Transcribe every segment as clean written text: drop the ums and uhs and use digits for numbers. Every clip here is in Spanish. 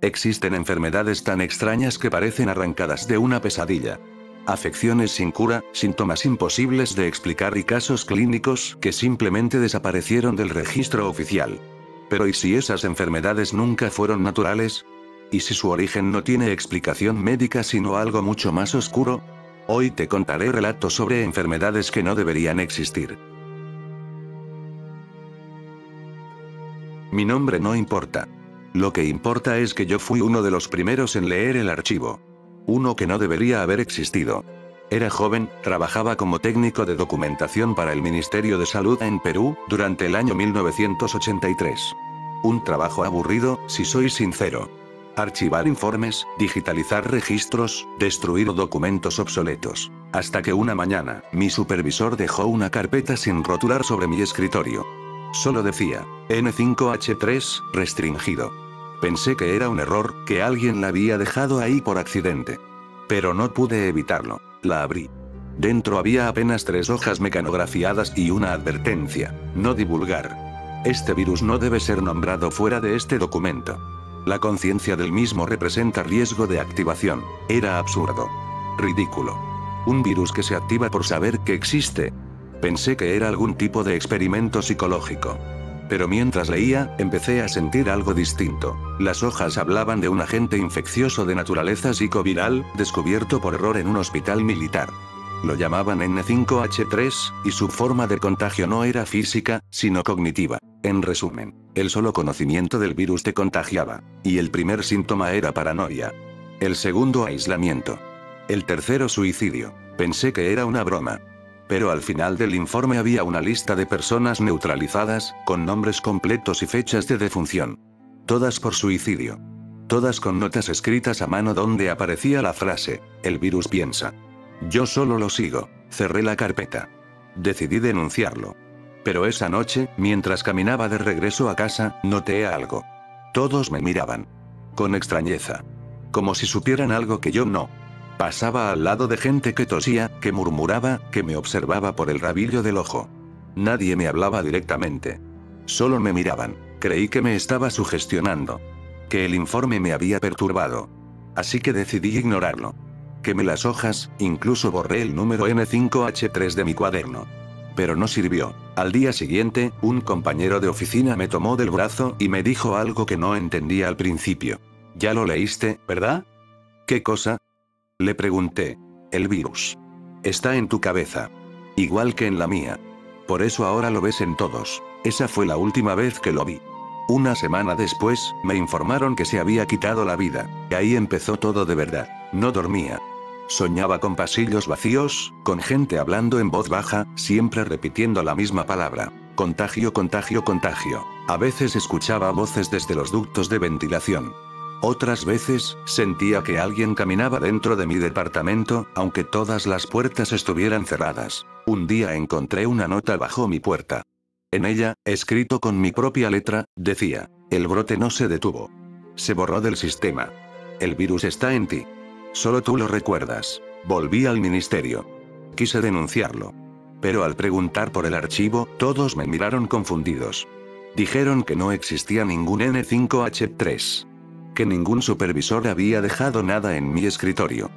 Existen enfermedades tan extrañas que parecen arrancadas de una pesadilla. Afecciones sin cura, síntomas imposibles de explicar y casos clínicos que simplemente desaparecieron del registro oficial. Pero ¿y si esas enfermedades nunca fueron naturales? ¿Y si su origen no tiene explicación médica sino algo mucho más oscuro? Hoy te contaré relatos sobre enfermedades que no deberían existir. Mi nombre no importa. Lo que importa es que yo fui uno de los primeros en leer el archivo. Uno que no debería haber existido. Era joven, trabajaba como técnico de documentación para el Ministerio de Salud en Perú, durante el año 1983. Un trabajo aburrido, si soy sincero. Archivar informes, digitalizar registros, destruir documentos obsoletos. Hasta que una mañana, mi supervisor dejó una carpeta sin rotular sobre mi escritorio. Solo decía, N5H3, restringido. Pensé que era un error, que alguien la había dejado ahí por accidente. Pero no pude evitarlo. La abrí. Dentro había apenas 3 hojas mecanografiadas y una advertencia: no divulgar. Este virus no debe ser nombrado fuera de este documento. La conciencia del mismo representa riesgo de activación. Era absurdo. Ridículo. Un virus que se activa por saber que existe. Pensé que era algún tipo de experimento psicológico. Pero mientras leía, empecé a sentir algo distinto. Las hojas hablaban de un agente infeccioso de naturaleza psicoviral, descubierto por error en un hospital militar. Lo llamaban N5H3, y su forma de contagio no era física, sino cognitiva. En resumen, el solo conocimiento del virus te contagiaba. Y el primer síntoma era paranoia. El segundo, aislamiento. El tercero, suicidio. Pensé que era una broma. Pero al final del informe había una lista de personas neutralizadas, con nombres completos y fechas de defunción. Todas por suicidio. Todas con notas escritas a mano donde aparecía la frase: el virus piensa. Yo solo lo sigo. Cerré la carpeta. Decidí denunciarlo. Pero esa noche, mientras caminaba de regreso a casa, noté algo. Todos me miraban. Con extrañeza. Como si supieran algo que yo no. Pasaba al lado de gente que tosía, que murmuraba, que me observaba por el rabillo del ojo. Nadie me hablaba directamente. Solo me miraban. Creí que me estaba sugestionando. Que el informe me había perturbado. Así que decidí ignorarlo. Quemé las hojas, incluso borré el número N5H3 de mi cuaderno. Pero no sirvió. Al día siguiente, un compañero de oficina me tomó del brazo y me dijo algo que no entendía al principio. ¿Ya lo leíste, verdad? ¿Qué cosa? Le pregunté. El virus. Está en tu cabeza. Igual que en la mía. Por eso ahora lo ves en todos. Esa fue la última vez que lo vi. Una semana después, me informaron que se había quitado la vida. Y ahí empezó todo de verdad. No dormía. Soñaba con pasillos vacíos, con gente hablando en voz baja, siempre repitiendo la misma palabra. Contagio, contagio, contagio. A veces escuchaba voces desde los ductos de ventilación. Otras veces, sentía que alguien caminaba dentro de mi departamento, aunque todas las puertas estuvieran cerradas. Un día encontré una nota bajo mi puerta. En ella, escrito con mi propia letra, decía: el brote no se detuvo. Se borró del sistema. El virus está en ti. Solo tú lo recuerdas. Volví al ministerio. Quise denunciarlo. Pero al preguntar por el archivo, todos me miraron confundidos. Dijeron que no existía ningún N5H3. Que ningún supervisor había dejado nada en mi escritorio.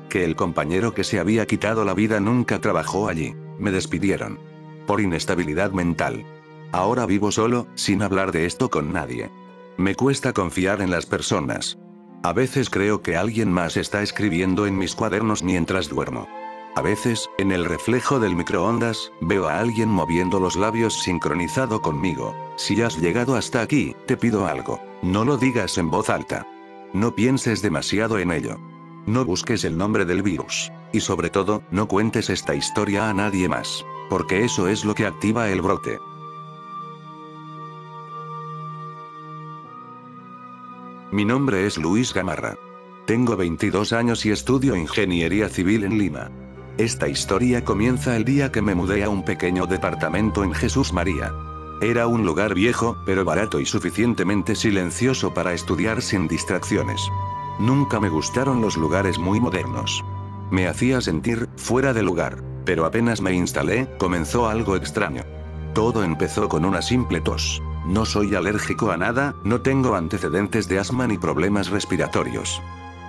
Que el compañero que se había quitado la vida nunca trabajó allí. Me despidieron. Por inestabilidad mental. Ahora vivo solo, sin hablar de esto con nadie. Me cuesta confiar en las personas. A veces creo que alguien más está escribiendo en mis cuadernos mientras duermo. A veces, en el reflejo del microondas, veo a alguien moviendo los labios sincronizado conmigo. Si has llegado hasta aquí, te pido algo. No lo digas en voz alta. No pienses demasiado en ello. No busques el nombre del virus. Y sobre todo, no cuentes esta historia a nadie más. Porque eso es lo que activa el brote. Mi nombre es Luis Gamarra. Tengo 22 años y estudio ingeniería civil en Lima. Esta historia comienza el día que me mudé a un pequeño departamento en Jesús María. Era un lugar viejo, pero barato y suficientemente silencioso para estudiar sin distracciones. Nunca me gustaron los lugares muy modernos. Me hacía sentir fuera de lugar, pero apenas me instalé, comenzó algo extraño. Todo empezó con una simple tos. No soy alérgico a nada, no tengo antecedentes de asma ni problemas respiratorios.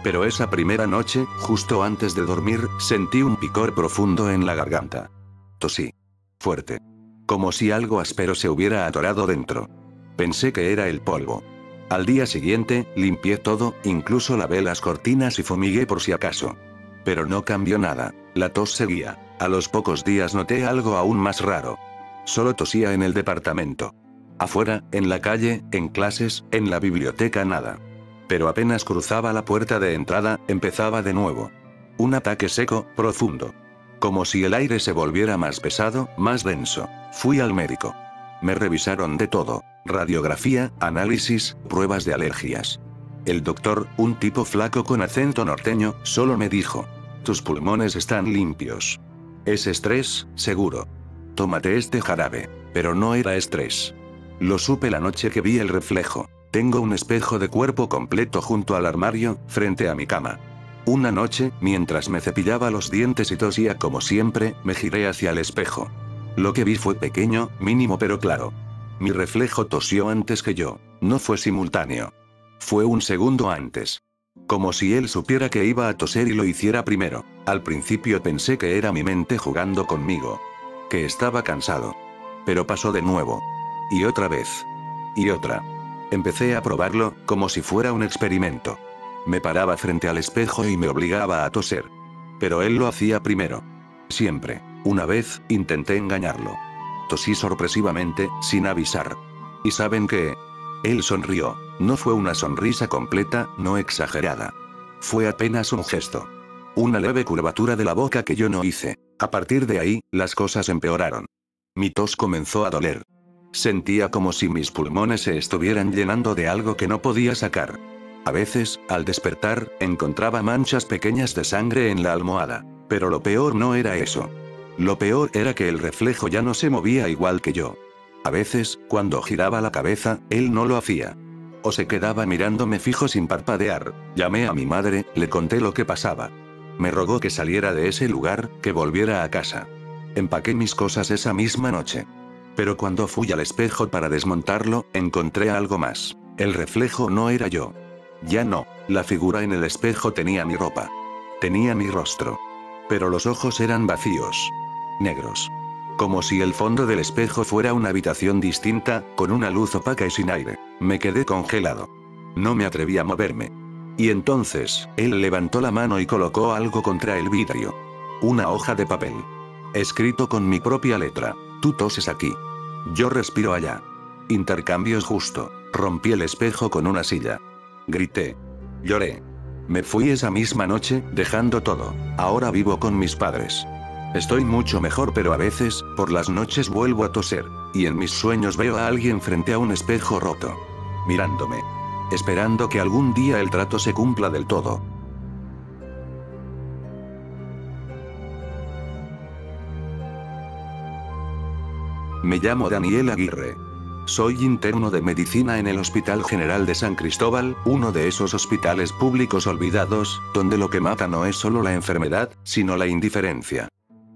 Pero esa primera noche, justo antes de dormir, sentí un picor profundo en la garganta. Tosí. Fuerte. Como si algo áspero se hubiera atorado dentro. Pensé que era el polvo. Al día siguiente, limpié todo, incluso lavé las cortinas y fumigué por si acaso. Pero no cambió nada, la tos seguía. A los pocos días noté algo aún más raro. Solo tosía en el departamento. Afuera, en la calle, en clases, en la biblioteca nada. Pero apenas cruzaba la puerta de entrada, empezaba de nuevo. Un ataque seco, profundo. Como si el aire se volviera más pesado, más denso. Fui al médico. Me revisaron de todo. Radiografía, análisis, pruebas de alergias. El doctor, un tipo flaco con acento norteño, solo me dijo: tus pulmones están limpios. Es estrés, seguro. Tómate este jarabe. Pero no era estrés. Lo supe la noche que vi el reflejo. Tengo un espejo de cuerpo completo junto al armario, frente a mi cama. Una noche, mientras me cepillaba los dientes y tosía como siempre, me giré hacia el espejo. Lo que vi fue pequeño, mínimo pero claro. Mi reflejo tosió antes que yo. No fue simultáneo. Fue un segundo antes. Como si él supiera que iba a toser y lo hiciera primero. Al principio pensé que era mi mente jugando conmigo. Que estaba cansado. Pero pasó de nuevo. Y otra vez. Y otra. Empecé a probarlo, como si fuera un experimento. Me paraba frente al espejo y me obligaba a toser. Pero él lo hacía primero. Siempre. Una vez, intenté engañarlo. Tosí sorpresivamente, sin avisar. ¿Y saben qué? Él sonrió. No fue una sonrisa completa, no exagerada. Fue apenas un gesto. Una leve curvatura de la boca que yo no hice. A partir de ahí, las cosas empeoraron. Mi tos comenzó a doler. Sentía como si mis pulmones se estuvieran llenando de algo que no podía sacar. A veces, al despertar, encontraba manchas pequeñas de sangre en la almohada. Pero lo peor no era eso. Lo peor era que el reflejo ya no se movía igual que yo. A veces, cuando giraba la cabeza, él no lo hacía. O se quedaba mirándome fijo sin parpadear. Llamé a mi madre, le conté lo que pasaba. Me rogó que saliera de ese lugar, que volviera a casa. Empaqué mis cosas esa misma noche. Pero cuando fui al espejo para desmontarlo, encontré algo más. El reflejo no era yo. Ya no, la figura en el espejo tenía mi ropa. Tenía mi rostro. Pero los ojos eran vacíos. Negros. Como si el fondo del espejo fuera una habitación distinta, con una luz opaca y sin aire. Me quedé congelado. No me atreví a moverme. Y entonces, él levantó la mano y colocó algo contra el vidrio. Una hoja de papel. Escrito con mi propia letra. Tú toses aquí. Yo respiro allá. Intercambios justo. Rompí el espejo con una silla. Grité. Lloré. Me fui esa misma noche, dejando todo. Ahora vivo con mis padres. Estoy mucho mejor, pero a veces, por las noches vuelvo a toser. Y en mis sueños veo a alguien frente a un espejo roto. Mirándome. Esperando que algún día el trato se cumpla del todo. Me llamo Daniel Aguirre. Soy interno de medicina en el Hospital General de San Cristóbal, uno de esos hospitales públicos olvidados, donde lo que mata no es solo la enfermedad, sino la indiferencia.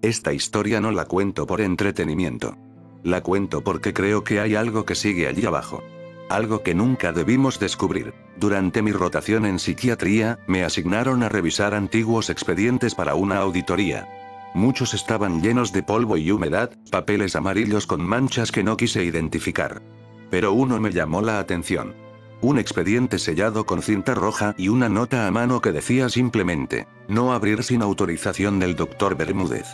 Esta historia no la cuento por entretenimiento. La cuento porque creo que hay algo que sigue allí abajo. Algo que nunca debimos descubrir. Durante mi rotación en psiquiatría, me asignaron a revisar antiguos expedientes para una auditoría. Muchos estaban llenos de polvo y humedad, papeles amarillos con manchas que no quise identificar. Pero uno me llamó la atención. Un expediente sellado con cinta roja y una nota a mano que decía simplemente: no abrir sin autorización del Dr. Bermúdez.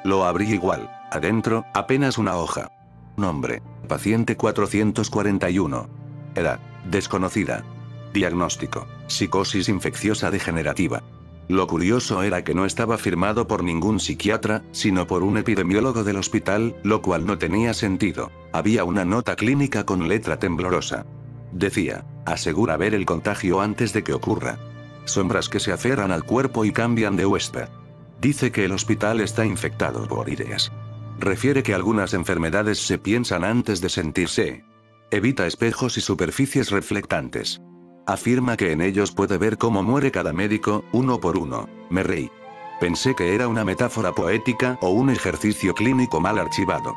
Lo abrí igual. Adentro, apenas una hoja. Nombre: paciente 441. Edad: desconocida. Diagnóstico: psicosis infecciosa degenerativa. Lo curioso era que no estaba firmado por ningún psiquiatra, sino por un epidemiólogo del hospital, lo cual no tenía sentido. Había una nota clínica con letra temblorosa. Decía: asegura ver el contagio antes de que ocurra. Sombras que se aferran al cuerpo y cambian de huésped. Dice que el hospital está infectado por ideas. Refiere que algunas enfermedades se piensan antes de sentirse. Evita espejos y superficies reflectantes. Afirma que en ellos puede ver cómo muere cada médico, uno por uno. Me reí. Pensé que era una metáfora poética o un ejercicio clínico mal archivado.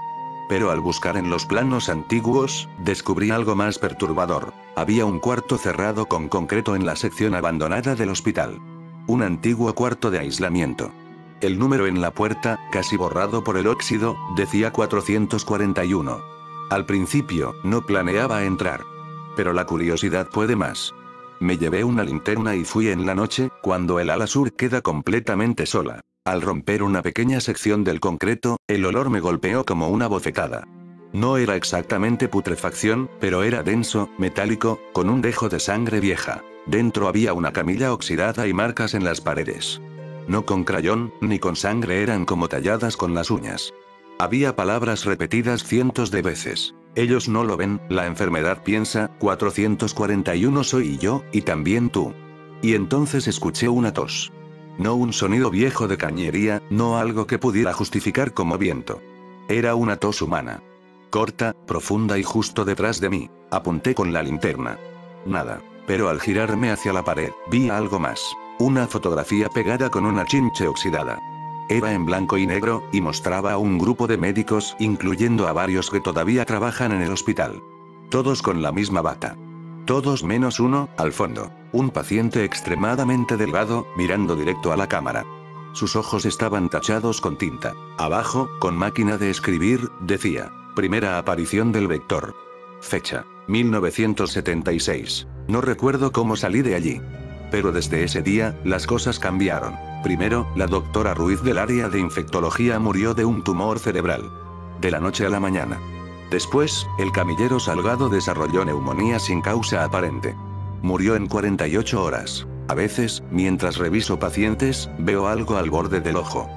Pero al buscar en los planos antiguos, descubrí algo más perturbador. Había un cuarto cerrado con concreto en la sección abandonada del hospital. Un antiguo cuarto de aislamiento. El número en la puerta, casi borrado por el óxido, decía 441. Al principio, no planeaba entrar. Pero la curiosidad puede más. Me llevé una linterna y fui en la noche, cuando el ala sur queda completamente sola. Al romper una pequeña sección del concreto, el olor me golpeó como una bofetada. No era exactamente putrefacción, pero era denso, metálico, con un dejo de sangre vieja. Dentro había una camilla oxidada y marcas en las paredes. No con crayón, ni con sangre, eran como talladas con las uñas. Había palabras repetidas cientos de veces. Ellos no lo ven, la enfermedad piensa, 441 soy yo, y también tú. Y entonces escuché una tos. No un sonido viejo de cañería, no algo que pudiera justificar como viento. Era una tos humana. Corta, profunda y justo detrás de mí. Apunté con la linterna. Nada. Pero al girarme hacia la pared, vi algo más. Una fotografía pegada con una chinche oxidada. Era en blanco y negro, y mostraba a un grupo de médicos, incluyendo a varios que todavía trabajan en el hospital. Todos con la misma bata. Todos menos uno, al fondo. Un paciente extremadamente delgado, mirando directo a la cámara. Sus ojos estaban tachados con tinta. Abajo, con máquina de escribir, decía: primera aparición del vector. Fecha: 1976. No recuerdo cómo salí de allí. Pero desde ese día, las cosas cambiaron. Primero, la doctora Ruiz del área de infectología murió de un tumor cerebral. De la noche a la mañana. Después, el camillero Salgado desarrolló neumonía sin causa aparente. Murió en 48 horas. A veces, mientras reviso pacientes, veo algo al borde del ojo.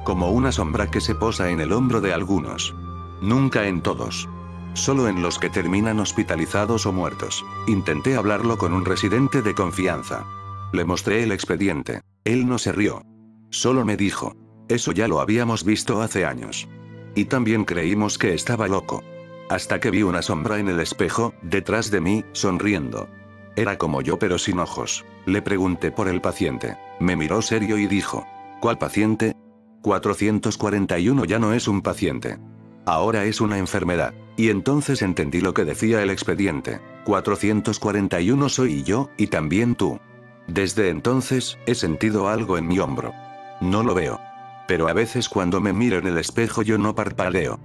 Como una sombra que se posa en el hombro de algunos. Nunca en todos. Solo en los que terminan hospitalizados o muertos. Intenté hablarlo con un residente de confianza. Le mostré el expediente. Él no se rió. Solo me dijo: eso ya lo habíamos visto hace años. Y también creímos que estaba loco. Hasta que vi una sombra en el espejo, detrás de mí, sonriendo. Era como yo pero sin ojos. Le pregunté por el paciente. Me miró serio y dijo: ¿cuál paciente? 441 ya no es un paciente. Ahora es una enfermedad. Y entonces entendí lo que decía el expediente. 441 soy yo, y también tú. Desde entonces, he sentido algo en mi hombro. No lo veo. Pero a veces cuando me miro en el espejo yo no parpadeo.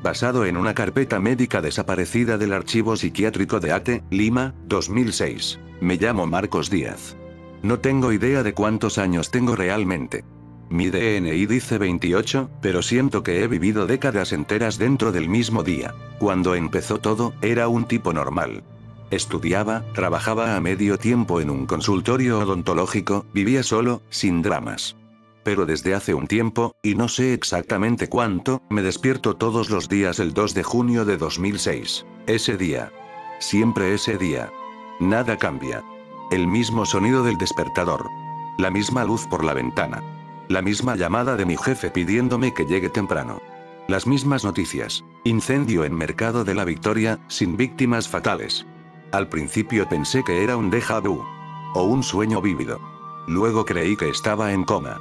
Basado en una carpeta médica desaparecida del archivo psiquiátrico de ATE, Lima, 2006. Me llamo Marcos Díaz. No tengo idea de cuántos años tengo realmente. Mi DNI dice 28, pero siento que he vivido décadas enteras dentro del mismo día. Cuando empezó todo, era un tipo normal. Estudiaba, trabajaba a medio tiempo en un consultorio odontológico, vivía solo, sin dramas. Pero desde hace un tiempo, y no sé exactamente cuánto, me despierto todos los días el 2 de junio de 2006. Ese día. Siempre ese día. Nada cambia. El mismo sonido del despertador. La misma luz por la ventana. La misma llamada de mi jefe pidiéndome que llegue temprano. Las mismas noticias. Incendio en Mercado de la Victoria, sin víctimas fatales. Al principio pensé que era un déjà vu. O un sueño vívido. Luego creí que estaba en coma.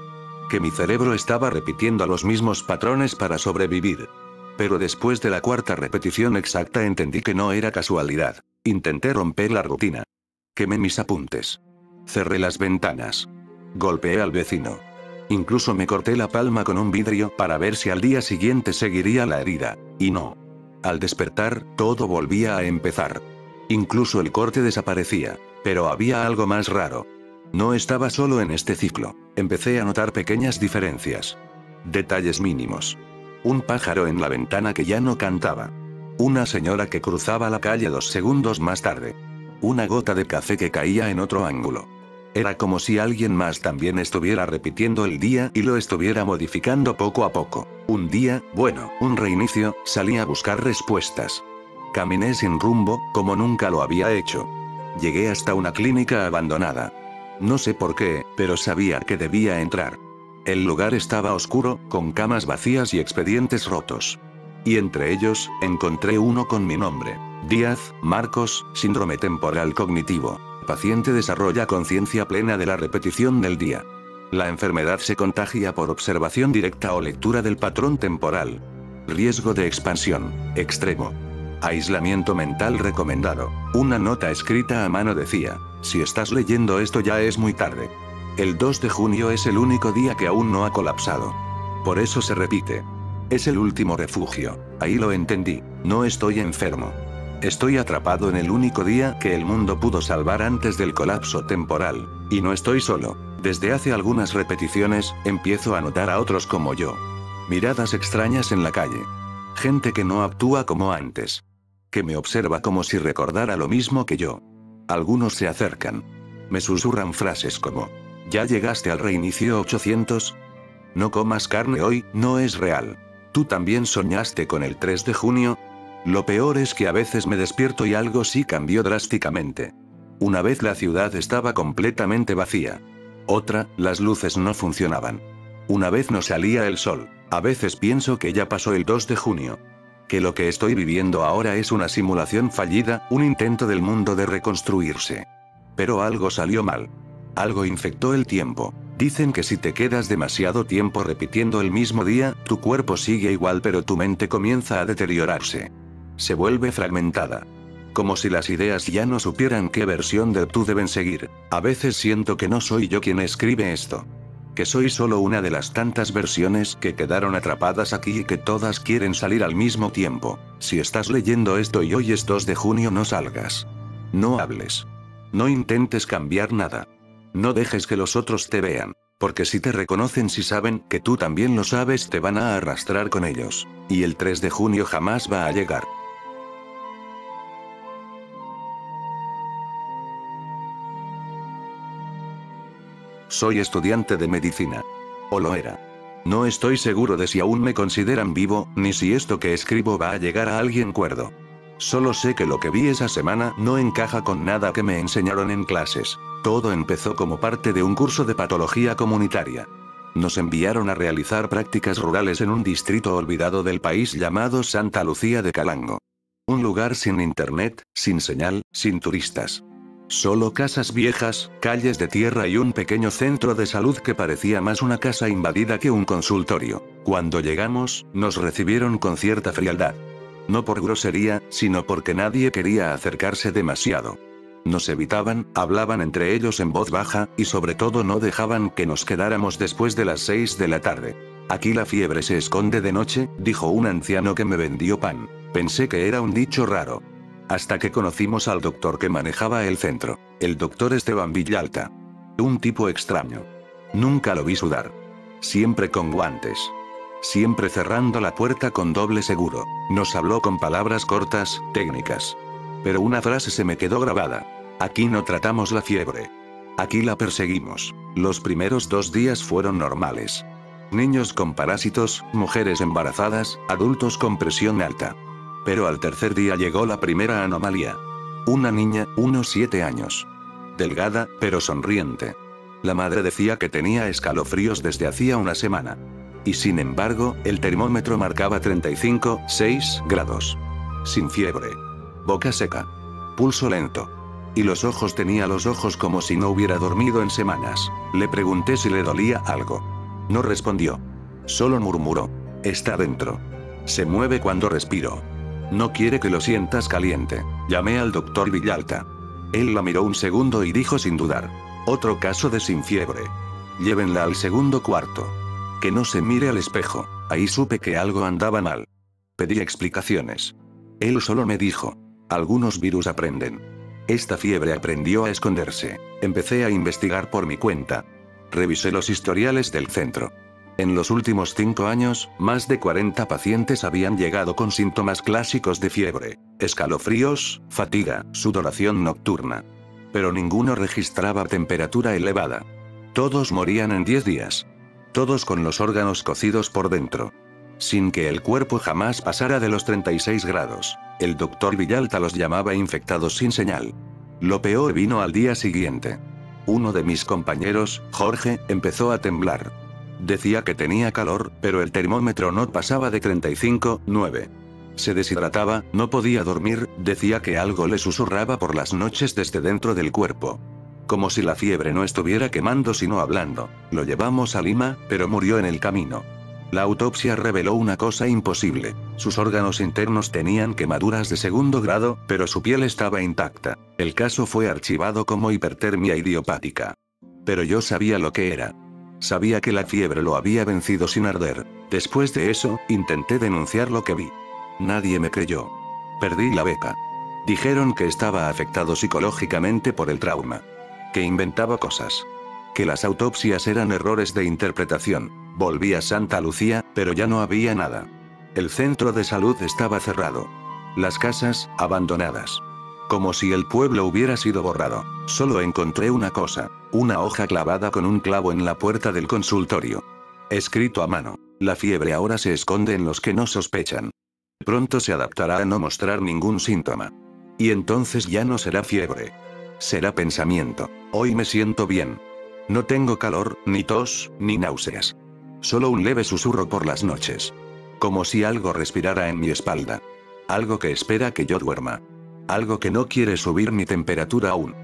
Que mi cerebro estaba repitiendo los mismos patrones para sobrevivir. Pero después de la cuarta repetición exacta entendí que no era casualidad. Intenté romper la rutina. Quemé mis apuntes. Cerré las ventanas. Golpeé al vecino. Incluso me corté la palma con un vidrio para ver si al día siguiente seguiría la herida. Y no. Al despertar, todo volvía a empezar. Incluso el corte desaparecía. Pero había algo más raro. No estaba solo en este ciclo. Empecé a notar pequeñas diferencias. Detalles mínimos. Un pájaro en la ventana que ya no cantaba. Una señora que cruzaba la calle 2 segundos más tarde. Una gota de café que caía en otro ángulo. Era como si alguien más también estuviera repitiendo el día y lo estuviera modificando poco a poco. Un día, bueno, un reinicio, salí a buscar respuestas. Caminé sin rumbo, como nunca lo había hecho. Llegué hasta una clínica abandonada. No sé por qué, pero sabía que debía entrar. El lugar estaba oscuro, con camas vacías y expedientes rotos. Y entre ellos, encontré uno con mi nombre. Díaz, Marcos, síndrome temporal cognitivo. Paciente desarrolla conciencia plena de la repetición del día. La enfermedad se contagia por observación directa o lectura del patrón temporal. Riesgo de expansión, extremo. Aislamiento mental recomendado. Una nota escrita a mano decía: si estás leyendo esto ya es muy tarde. El 2 de junio es el único día que aún no ha colapsado. Por eso se repite. Es el último refugio. Ahí lo entendí. No estoy enfermo. Estoy atrapado en el único día que el mundo pudo salvar antes del colapso temporal. Y no estoy solo. Desde hace algunas repeticiones, empiezo a notar a otros como yo. Miradas extrañas en la calle. Gente que no actúa como antes. Que me observa como si recordara lo mismo que yo. Algunos se acercan. Me susurran frases como: ¿ya llegaste al reinicio 800? No comas carne hoy, no es real. ¿Tú también soñaste con el 3 de junio? Lo peor es que a veces me despierto y algo sí cambió drásticamente. Una vez la ciudad estaba completamente vacía. Otra, las luces no funcionaban. Una vez no salía el sol. A veces pienso que ya pasó el 2 de junio. Que lo que estoy viviendo ahora es una simulación fallida, un intento del mundo de reconstruirse. Pero algo salió mal. Algo infectó el tiempo. Dicen que si te quedas demasiado tiempo repitiendo el mismo día, tu cuerpo sigue igual pero tu mente comienza a deteriorarse. Se vuelve fragmentada. Como si las ideas ya no supieran qué versión de tú deben seguir. A veces siento que no soy yo quien escribe esto. Que soy solo una de las tantas versiones que quedaron atrapadas aquí y que todas quieren salir al mismo tiempo. Si estás leyendo esto y hoy es 2 de junio, no salgas. No hables. No intentes cambiar nada. No dejes que los otros te vean, porque si te reconocen, si saben que tú también lo sabes, te van a arrastrar con ellos. Y el 3 de junio jamás va a llegar. Soy estudiante de medicina. O lo era. No estoy seguro de si aún me consideran vivo, ni si esto que escribo va a llegar a alguien cuerdo. Solo sé que lo que vi esa semana no encaja con nada que me enseñaron en clases. Todo empezó como parte de un curso de patología comunitaria. Nos enviaron a realizar prácticas rurales en un distrito olvidado del país llamado Santa Lucía de Calango. Un lugar sin internet, sin señal, sin turistas. Solo casas viejas, calles de tierra y un pequeño centro de salud que parecía más una casa invadida que un consultorio. Cuando llegamos, nos recibieron con cierta frialdad. No por grosería, sino porque nadie quería acercarse demasiado. Nos evitaban, hablaban entre ellos en voz baja, y sobre todo no dejaban que nos quedáramos después de las 6 de la tarde. Aquí la fiebre se esconde de noche, dijo un anciano que me vendió pan. Pensé que era un dicho raro. Hasta que conocimos al doctor que manejaba el centro, el doctor Esteban Villalta. Un tipo extraño. Nunca lo vi sudar. Siempre con guantes. Siempre cerrando la puerta con doble seguro. Nos habló con palabras cortas, técnicas. Pero una frase se me quedó grabada. Aquí no tratamos la fiebre. Aquí la perseguimos. Los primeros 2 días fueron normales. Niños con parásitos, mujeres embarazadas, adultos con presión alta. Pero al tercer día llegó la primera anomalía. Una niña, unos 7 años. Delgada, pero sonriente. La madre decía que tenía escalofríos desde hacía una semana. Y sin embargo, el termómetro marcaba 35,6 grados. Sin fiebre. Boca seca. Pulso lento. Y tenía los ojos como si no hubiera dormido en semanas. Le pregunté si le dolía algo. No respondió. Solo murmuró. Está dentro. Se mueve cuando respiro. No quiere que lo sientas caliente. Llamé al doctor Villalta. Él la miró un segundo y dijo sin dudar. Otro caso de sin fiebre. Llévenla al segundo cuarto. Que no se mire al espejo. Ahí supe que algo andaba mal. Pedí explicaciones. Él solo me dijo. Algunos virus aprenden. Esta fiebre aprendió a esconderse. Empecé a investigar por mi cuenta. Revisé los historiales del centro. En los últimos 5 años, más de 40 pacientes habían llegado con síntomas clásicos de fiebre, escalofríos, fatiga, sudoración nocturna. Pero ninguno registraba temperatura elevada. Todos morían en 10 días. Todos con los órganos cocidos por dentro. Sin que el cuerpo jamás pasara de los 36 grados. El doctor Villalta los llamaba infectados sin señal. Lo peor vino al día siguiente. Uno de mis compañeros, Jorge, empezó a temblar. Decía que tenía calor, pero el termómetro no pasaba de 35,9. Se deshidrataba, no podía dormir, decía que algo le susurraba por las noches desde dentro del cuerpo. Como si la fiebre no estuviera quemando sino hablando. Lo llevamos a Lima, pero murió en el camino. La autopsia reveló una cosa imposible. Sus órganos internos tenían quemaduras de segundo grado, pero su piel estaba intacta. El caso fue archivado como hipertermia idiopática. Pero yo sabía lo que era. Sabía que la fiebre lo había vencido sin arder. Después de eso, intenté denunciar lo que vi. Nadie me creyó. Perdí la beca. Dijeron que estaba afectado psicológicamente por el trauma. Que inventaba cosas. Que las autopsias eran errores de interpretación. Volví a Santa Lucía, pero ya no había nada. El centro de salud estaba cerrado. Las casas, abandonadas. Como si el pueblo hubiera sido borrado. Solo encontré una cosa. Una hoja clavada con un clavo en la puerta del consultorio. Escrito a mano. La fiebre ahora se esconde en los que no sospechan. Pronto se adaptará a no mostrar ningún síntoma. Y entonces ya no será fiebre. Será pensamiento. Hoy me siento bien. No tengo calor, ni tos, ni náuseas. Solo un leve susurro por las noches. Como si algo respirara en mi espalda. Algo que espera que yo duerma. Algo que no quiere subir mi temperatura aún.